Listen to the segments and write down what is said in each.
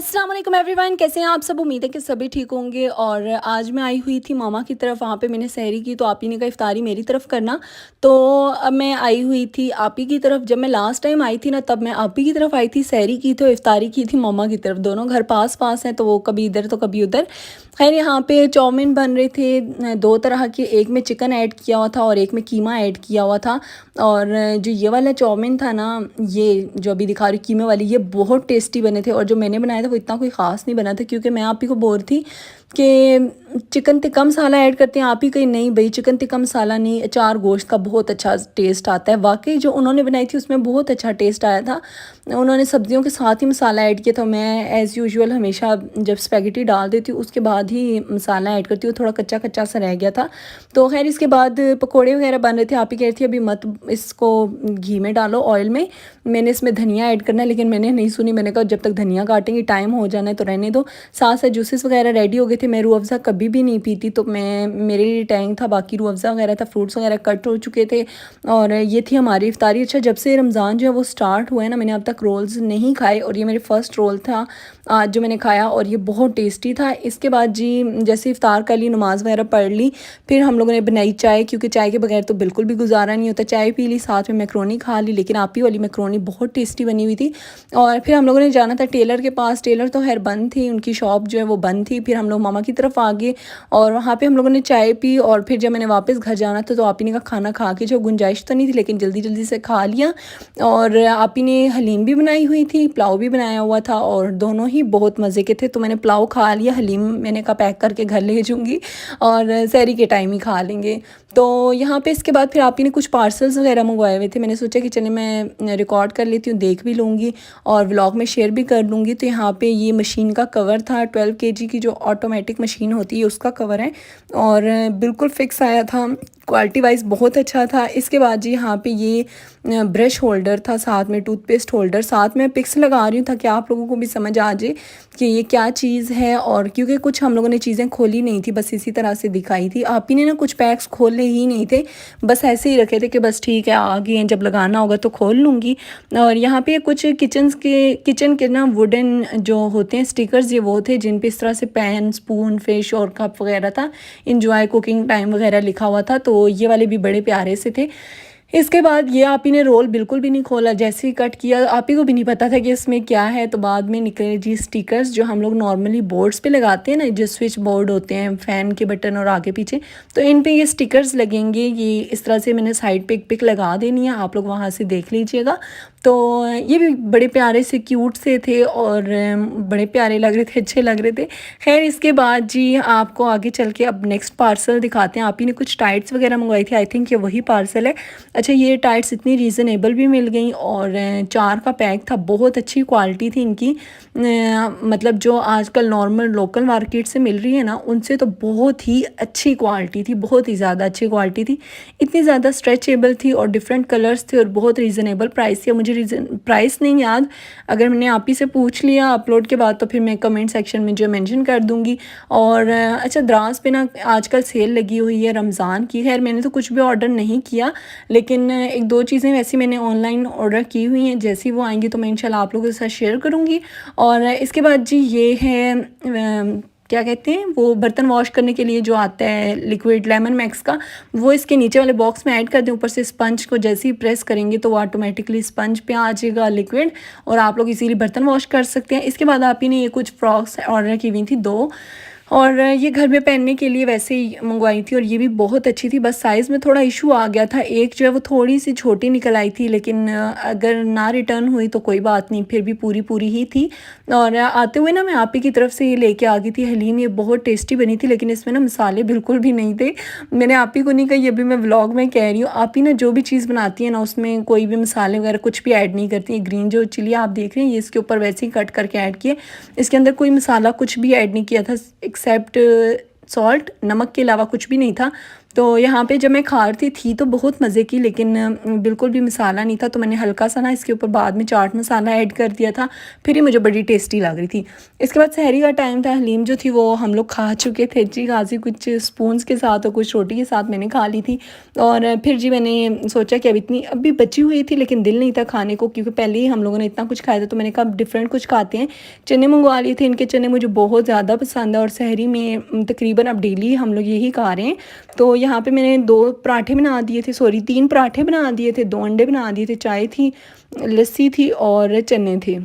अस्सलाम वालेकुम एवरीवन, कैसे हैं आप सब। उम्मीद है कि सभी ठीक होंगे। और आज मैं आई हुई थी मामा की तरफ, वहाँ पे मैंने सहरी की, तो आप ही ने कहा इफ्तारी मेरी तरफ करना। तो अब मैं आई हुई थी आप ही की तरफ। जब मैं लास्ट टाइम आई थी ना, तब मैं आप ही की तरफ आई थी, सहरी की तो इफ्तारी की थी मामा की तरफ। दोनों घर पास पास हैं, तो वो कभी इधर तो कभी उधर। खैर, यहाँ पे चाउमीन बन रहे थे दो तरह के, एक में चिकन ऐड किया हुआ था और एक में कीमा ऐड किया हुआ था। और जो ये वाला चाउमीन था ना, ये जो अभी दिखा रही कीमे वाली, ये बहुत टेस्टी बने थे। और जो मैंने बनाया था वो इतना कोई ख़ास नहीं बना था, क्योंकि मैं आप ही को बोल रही थी कि चिकन टिक्का मसाला ऐड करते हैं। आप ही कहीं नहीं भाई, चिकन टिक्का मसाला नहीं, अचार गोश्त का बहुत अच्छा टेस्ट आता है। वाकई जो उन्होंने बनाई थी उसमें बहुत अच्छा टेस्ट आया था। उन्होंने सब्जियों के साथ ही मसाला ऐड किया था। मैं एज़ यूजुअल हमेशा जब स्पैगेटी डाल देती हूँ उसके बाद ही मसाला ऐड करती हूँ, थोड़ा कच्चा कच्चा सा रह गया था। तो खैर, इसके बाद पकोड़े वगैरह बन रहे थे। आप ही कह रही थी अभी मत इसको घी में डालो, ऑयल में। मैंने इसमें धनिया ऐड करना है, लेकिन मैंने नहीं सुनी। मैंने कहा जब तक धनिया काटेंगे टाइम हो जाना है तो रहने दो। साथ साथ जूसेस वगैरह रेडी हो गए थे। मैं रूह अफ़ज़ा कभी भी नहीं पीती, तो मैं मेरे लिए टैंक था, बाकी रूह अफ़ज़ा वगैरह था, फ्रूट्स वगैरह कट हो चुके थे। और ये थी हमारी इफ्तारी। अच्छा, जब से रमज़ान जो है वो स्टार्ट हुआ है ना, मैंने अब तक रोल्स नहीं खाए, और ये मेरे फर्स्ट रोल था आज जो मैंने खाया, और ये बहुत टेस्टी था। इसके बाद जी जैसे इफ्तार कर ली, नमाज़ वगैरह पढ़ ली, फिर हम लोगों ने बनाई चाय, क्योंकि चाय के बगैर तो बिल्कुल भी गुजारा नहीं होता। चाय पी ली, साथ में मैक्रोनी खा ली, लेकिन आप ही वाली मैक्रोनी बहुत टेस्टी बनी हुई थी। और फिर हम लोगों ने जाना था टेलर के पास। टेलर तो खैर बंद थी, उनकी शॉप जो है वो बंद थी। फिर हम लोग मामा की तरफ आ गए और वहाँ पे हम लोगों ने चाय पी। और फिर जब मैंने वापस घर जाना था तो आप ही ने कहा खाना खा के, जो गुंजाइश तो नहीं थी लेकिन जल्दी जल्दी से खा लिया। और आप ही ने हलीम भी बनाई हुई थी, पुलाव भी बनाया हुआ था, और दोनों ही बहुत मज़े के थे। तो मैंने पुलाव खा लिया, हलीम मैंने कहा पैक करके घर ले जाऊँगी और सहरी के टाइम ही खा लेंगे। तो यहाँ पे इसके बाद फिर आप ही ने कुछ पार्सल्स वगैरह मंगवाए हुए थे। मैंने सोचा कि चले मैं रिकॉर्ड कर लेती हूँ, देख भी लूँगी और व्लॉग में शेयर भी कर लूँगी। तो यहाँ पे ये मशीन का कवर था, 12 केजी की जो ऑटोमेटिक मशीन होती है उसका कवर है, और बिल्कुल फिक्स आया था। क्वालिटी वाइज बहुत अच्छा था। इसके बाद जी यहाँ पे ये ब्रश होल्डर था, साथ में टूथपेस्ट होल्डर। साथ में पिक्स लगा रही हूँ ताकि आप लोगों को भी समझ आ जाए कि ये क्या चीज़ है। और क्योंकि कुछ हम लोगों ने चीज़ें खोली नहीं थी, बस इसी तरह से दिखाई थी। आप ही ने ना कुछ पैक्स खोले ही नहीं थे, बस ऐसे ही रखे थे कि बस ठीक है आ गए हैं, जब लगाना होगा तो खोल लूँगी। और यहाँ पे कुछ किचन के ना वुडन जो होते हैं स्टिकर्स, ये वो थे जिन पे इस तरह से पैन, स्पून, फिश और कप वगैरह था, इंजॉय कुकिंग टाइम वगैरह लिखा हुआ था। तो ये वाले भी बड़े प्यारे से थे। इसके बाद ये आप ही ने रोल बिल्कुल भी नहीं खोला, जैसे ही कट किया आप ही को भी नहीं पता था कि इसमें क्या है। तो बाद में निकले जी स्टिकर्स, जो हम लोग नॉर्मली बोर्ड्स पे लगाते हैं ना, जो स्विच बोर्ड होते हैं, फ़ैन के बटन और आगे पीछे, तो इन पे ये स्टिकर्स लगेंगे। ये इस तरह से मैंने साइड पे एक पिक लगा देनी है, आप लोग वहाँ से देख लीजिएगा। तो ये भी बड़े प्यारे से क्यूट से थे और बड़े प्यारे लग रहे थे, अच्छे लग रहे थे। खैर, इसके बाद जी आपको आगे चल के अब नेक्स्ट पार्सल दिखाते हैं। आप ही ने कुछ टाइट्स वगैरह मंगवाई थी, आई थिंक ये वही पार्सल है। अच्छा, ये टाइट्स इतनी रीज़नेबल भी मिल गई, और 4 का पैक था, बहुत अच्छी क्वालिटी थी इनकी। मतलब जो आजकल नॉर्मल लोकल मार्केट से मिल रही है ना, उनसे तो बहुत ही अच्छी क्वालिटी थी, बहुत ही ज़्यादा अच्छी क्वालिटी थी। इतनी ज़्यादा स्ट्रेचेबल थी और डिफरेंट कलर्स थे और बहुत रीज़नेबल प्राइस थी। मुझे प्राइस नहीं याद, अगर मैंने आप ही से पूछ लिया अपलोड के बाद तो फिर मैं कमेंट सेक्शन में जो मेंशन कर दूँगी। और अच्छा, द्रास पे ना आजकल सेल लगी हुई है रमज़ान की। खैर, मैंने तो कुछ भी ऑर्डर नहीं किया, लेकिन एक दो चीज़ें वैसी मैंने ऑनलाइन ऑर्डर की हुई हैं। जैसे ही वो आएंगी तो मैं इंशाल्लाह आप लोगों के साथ शेयर करूँगी। और इसके बाद जी ये है क्या कहते हैं वो बर्तन वॉश करने के लिए जो आता है लिक्विड लेमन मैक्स का, वो इसके नीचे वाले बॉक्स में ऐड कर दें। ऊपर से स्पंज को जैसे ही प्रेस करेंगे तो वो ऑटोमेटिकली स्पंज पे आ जाएगा लिक्विड, और आप लोग इजीली बर्तन वॉश कर सकते हैं। इसके बाद आप ही ने ये कुछ फ्रॉक्स ऑर्डर की हुई थी, 2, और ये घर में पहनने के लिए वैसे ही मंगवाई थी, और ये भी बहुत अच्छी थी। बस साइज़ में थोड़ा इशू आ गया था, एक जो है वो थोड़ी सी छोटी निकल आई थी, लेकिन अगर ना रिटर्न हुई तो कोई बात नहीं, फिर भी पूरी पूरी ही थी। और आते हुए ना मैं आप ही की तरफ से ये लेके आ गई थी हलीम। ये बहुत टेस्टी बनी थी, लेकिन इसमें ना मसाले बिल्कुल भी नहीं थे। मैंने आप ही को नहीं कही, अभी मैं व्लॉग में कह रही हूँ। आप ही ना जो भी चीज़ बनाती है ना, उसमें कोई भी मसाले वगैरह कुछ भी ऐड नहीं करती। ग्रीन जो चिली आप देख रहे हैं, ये इसके ऊपर वैसे ही कट करके ऐड किए। इसके अंदर कोई मसाला कुछ भी ऐड नहीं किया था, एक्सेप्ट सॉल्ट, नमक के अलावा कुछ भी नहीं था। तो यहाँ पे जब मैं खा रही थी तो बहुत मज़े की, लेकिन बिल्कुल भी मसाला नहीं था, तो मैंने हल्का सा ना इसके ऊपर बाद में चाट मसाला ऐड कर दिया था, फिर ही मुझे बड़ी टेस्टी लग रही थी। इसके बाद सहरी का टाइम था, हलीम जो थी वो हम लोग खा चुके थे जी, खासी कुछ स्पून्स के साथ और कुछ रोटी के साथ मैंने खा ली थी। और फिर जी मैंने सोचा कि अब इतनी अभी बची हुई थी, लेकिन दिल नहीं था खाने को, क्योंकि पहले ही हम लोगों ने इतना कुछ खाया था, तो मैंने कहा डिफरेंट कुछ खाते हैं। चने मंगवा लिए थे, इनके चने मुझे बहुत ज़्यादा पसंद है और सहरी में तकरीबन अब डेली हम लोग यही खा रहे हैं। तो यहाँ पे मैंने 2 पराठे बना दिए थे, सॉरी 3 पराठे बना दिए थे, 2 अंडे बना दिए थे, चाय थी, लस्सी थी और चने थे।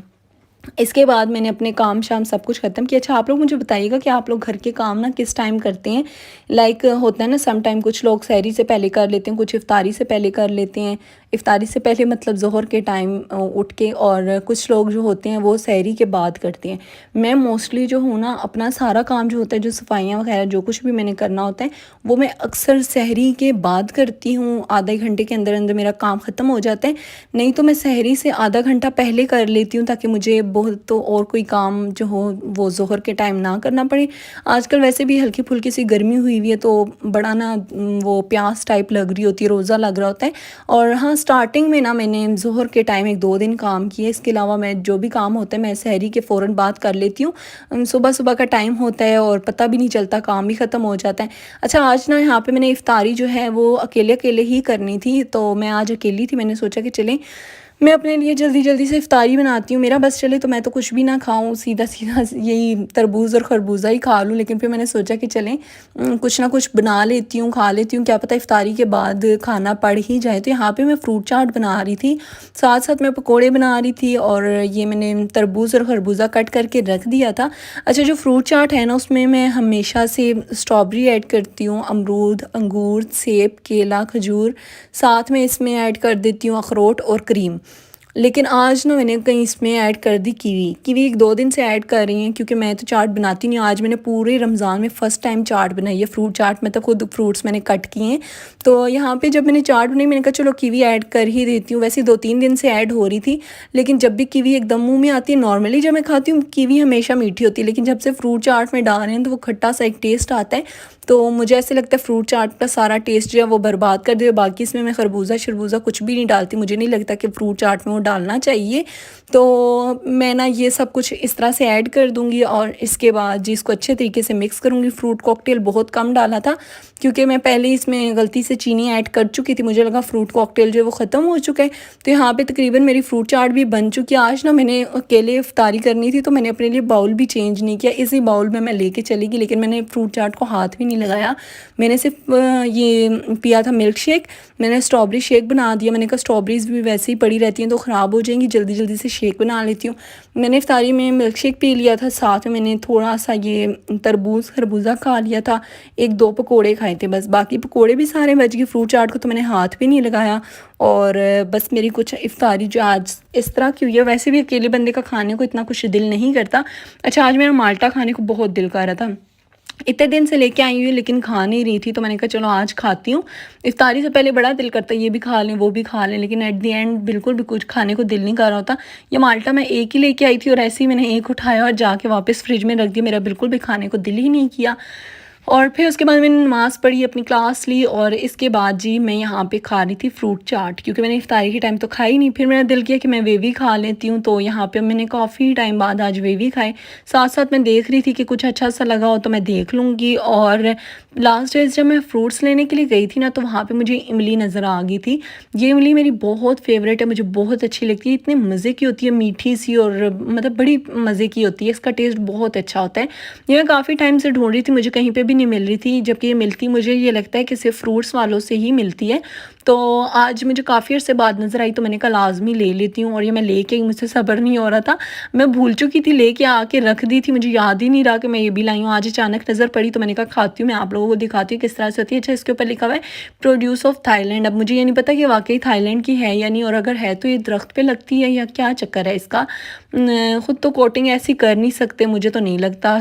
इसके बाद मैंने अपने काम शाम सब कुछ ख़त्म किया। अच्छा, आप लोग मुझे बताइएगा कि आप लोग घर के काम ना किस टाइम करते हैं? लाइक होता है ना, सम टाइम कुछ लोग सहरी से पहले कर लेते हैं, कुछ इफ्तारी से पहले कर लेते हैं। इफ्तारी से पहले मतलब ज़ोहर के टाइम उठ के, और कुछ लोग जो होते हैं वो सहरी के बाद करते हैं। मैं मोस्टली जो हूँ ना, अपना सारा काम जो होता है, जो सफाइयाँ वगैरह जो कुछ भी मैंने करना होता है, वो मैं अक्सर सहरी के बाद करती हूँ। आधे घंटे के अंदर अंदर मेरा काम ख़त्म हो जाता है। नहीं तो मैं सहरी से आधा घंटा पहले कर लेती हूँ, ताकि मुझे बहुत तो और कोई काम जो हो वो ज़ोहर के टाइम ना करना पड़े। आजकल वैसे भी हल्की फुल्की सी गर्मी हुई हुई है, तो बड़ा ना वो प्यास टाइप लग रही होती है, रोज़ा लग रहा होता है। और हाँ, स्टार्टिंग में ना मैंने ज़ोहर के टाइम 1-2 दिन काम किए, इसके अलावा मैं जो भी काम होता है मैं सहरी के फ़ौरन बाद कर लेती हूँ। सुबह सुबह का टाइम होता है और पता भी नहीं चलता, काम भी ख़त्म हो जाता है। अच्छा, आज ना यहाँ पे मैंने इफ्तारी जो है वो अकेले अकेले ही करनी थी, तो मैं आज अकेली थी। मैंने सोचा कि चलें मैं अपने लिए जल्दी जल्दी से इफ्तारी बनाती हूँ, मेरा बस चले तो मैं तो कुछ भी ना खाऊं, सीधा सीधा यही तरबूज और खरबूजा ही खा लूँ। लेकिन फिर मैंने सोचा कि चलें कुछ ना कुछ बना लेती हूँ, खा लेती हूँ, क्या पता इफ्तारी के बाद खाना पड़ ही जाए। तो यहाँ पे मैं फ्रूट चाट बना रही थी, साथ साथ मैं पकोड़े बना रही थी, और ये मैंने तरबूज और खरबूजा कट करके रख दिया था। अच्छा, जो फ्रूट चाट है ना, उसमें मैं हमेशा से स्ट्रॉबेरी ऐड करती हूँ, अमरूद, अंगूर, सेब, केला, खजूर, साथ में इसमें ऐड कर देती हूँ अखरोट और क्रीम। लेकिन आज ना मैंने कहीं इसमें ऐड कर दी कीवी। कीवी 1-2 दिन से ऐड कर रही हैं, क्योंकि मैं तो चाट बनाती नहीं हूँ। आज मैंने पूरे रमज़ान में फ़र्स्ट टाइम चाट बनाई है, फ्रूट चाट। मतलब खुद फ्रूट्स मैंने कट किए हैं, तो यहाँ पे जब मैंने चाट बनाई मैंने कहा चलो कीवी ऐड कर ही देती हूँ। वैसे 2-3 दिन से ऐड हो रही थी, लेकिन जब भी कीवी एकदम मुँह में आती है, नॉर्मली जब मैं खाती हूँ कीवी हमेशा मीठी होती है, लेकिन जब से फ्रूट चाट में डाल रहे हैं तो वो खट्टा सा एक टेस्ट आता है। तो मुझे ऐसे लगता है फ्रूट चाट का सारा टेस्ट जो है वो बर्बाद कर दे। बाकी इसमें मैं खरबूजा शरबूजा कुछ भी नहीं डालती, मुझे नहीं लगता कि फ्रूट चाट में वो डालना चाहिए। तो मैं ना ये सब कुछ इस तरह से ऐड कर दूँगी, और इसके बाद जी इसको अच्छे तरीके से मिक्स करूँगी। फ्रूट कॉकटेल बहुत कम डाला था, क्योंकि मैं पहले इसमें गलती से चीनी ऐड कर चुकी थी, मुझे लगा फ्रूट कॉकटेल जो है वो ख़त्म हो चुका है। तो यहाँ पे तकरीबन मेरी फ्रूट चाट भी बन चुकी है। आज ना मैंने अकेले इफ्तारी करनी थी, तो मैंने अपने लिए बाउल भी चेंज नहीं किया, इसी बाउल में मैं लेके चली गई, लेकिन मैंने फ्रूट चाट को हाथ भी नहीं लगाया। मैंने सिर्फ ये पिया था मिल्क शेक, मैंने स्ट्रॉबेरी शेक बना दिया। मैंने कहा स्ट्रॉबेरीज़ भी वैसे ही पड़ी रहती हैं तो ख़राब हो जाएंगी, जल्दी जल्दी से शेक बना लेती हूँ। मैंने इफ्तारी में मिल्क शेक पी लिया था, साथ में मैंने थोड़ा सा ये तरबूज खरबूजा खा लिया था, 1-2 पकोड़े खाए थे बस, बाकी पकोड़े भी सारे बच गए। फ्रूट चाट को तो मैंने हाथ भी नहीं लगाया। और बस मेरी कुछ इफ्तारी जो आज इस तरह की हुई है। वैसे भी अकेले बंदे का खाने को इतना कुछ दिल नहीं करता। अच्छा, आज मेरा माल्टा खाने को बहुत दिल कर रहा था, इतने दिन से लेके आई हुई लेकिन खा नहीं रही थी, तो मैंने कहा चलो आज खाती हूँ। इफ्तारी से पहले बड़ा दिल करता है ये भी खा लें वो भी खा लें, लेकिन एट दी एंड बिल्कुल भी कुछ खाने को दिल नहीं कर रहा होता। ये माल्टा मैं एक ही लेके आई थी, और ऐसे ही मैंने एक उठाया और जाके वापस फ्रिज में रख दिया, मेरा बिल्कुल भी खाने को दिल ही नहीं किया। और फिर उसके बाद मैंने नमाज़ पढ़ी, अपनी क्लास ली, और इसके बाद जी मैं यहाँ पे खा रही थी फ्रूट चाट, क्योंकि मैंने इफ्तारी के टाइम तो खाई नहीं। फिर मेरा दिल किया कि मैं वेवी खा लेती हूँ, तो यहाँ पे मैंने काफ़ी टाइम बाद आज वेवी खाए। साथ साथ मैं देख रही थी कि कुछ अच्छा सा लगा हो तो मैं देख लूँगी। और लास्ट डेज जब मैं फ्रूट्स लेने के लिए गई थी ना, तो वहाँ पर मुझे इमली नज़र आ गई थी। ये इमली मेरी बहुत फेवरेट है, मुझे बहुत अच्छी लगती है, इतने मज़े की होती है, मीठी सी, और मतलब बड़ी मज़े की होती है, इसका टेस्ट बहुत अच्छा होता है। ये मैं काफ़ी टाइम से ढूंढ रही थी, मुझे कहीं पे भी नहीं मिल रही थी, जबकि ये मिलती मुझे ये लगता है कि सिर्फ फ्रूट्स वालों से ही मिलती है। तो आज मुझे काफ़ी अर्से बाद नज़र आई, तो मैंने कहा लाजमी ले लेती हूँ। और ये मैं लेके मुझसे सब्र नहीं हो रहा था, मैं भूल चुकी थी, लेके आके रख दी थी, मुझे याद ही नहीं रहा कि मैं ये भी लाई हूँ। आज अचानक नज़र पड़ी तो मैंने कहा खाती हूँ, मैं आप लोगों को दिखाती हूँ किस तरह से होती है। अच्छा, इसके ऊपर लिखा हुआ है प्रोड्यूस ऑफ थाईलैंड। अब मुझे ये नहीं पता कि वाकई थाईलैंड की है या नहीं, और अगर है तो ये दरख्त पे लगती है या क्या चक्कर है इसका। ख़ुद तो कोटिंग ऐसी कर नहीं सकते, मुझे तो नहीं लगता।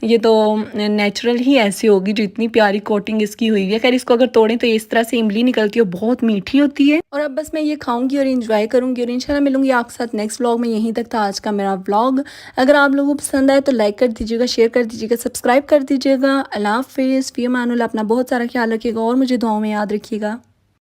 ये तो नेचुरल ही ऐसी होगी जो इतनी प्यारी कोटिंग इसकी हुई है। खैर इसको अगर तोड़ें तो इस तरह से इमली निकलती है, बहुत मीठी होती है। और अब बस मैं ये खाऊंगी और इंजॉय करूंगी और इंशाल्लाह मिलूंगी आपके साथ नेक्स्ट व्लॉग में। यहीं तक था आज का मेरा व्लॉग। अगर आप लोगों को पसंद आए तो लाइक कर दीजिएगा, शेयर कर दीजिएगा, सब्सक्राइब कर दीजिएगा। अल्लाह हाफिज़, फ़ी अमानुल्लाह। अपना बहुत सारा ख्याल रखिएगा और मुझे दुआओं में याद रखिएगा।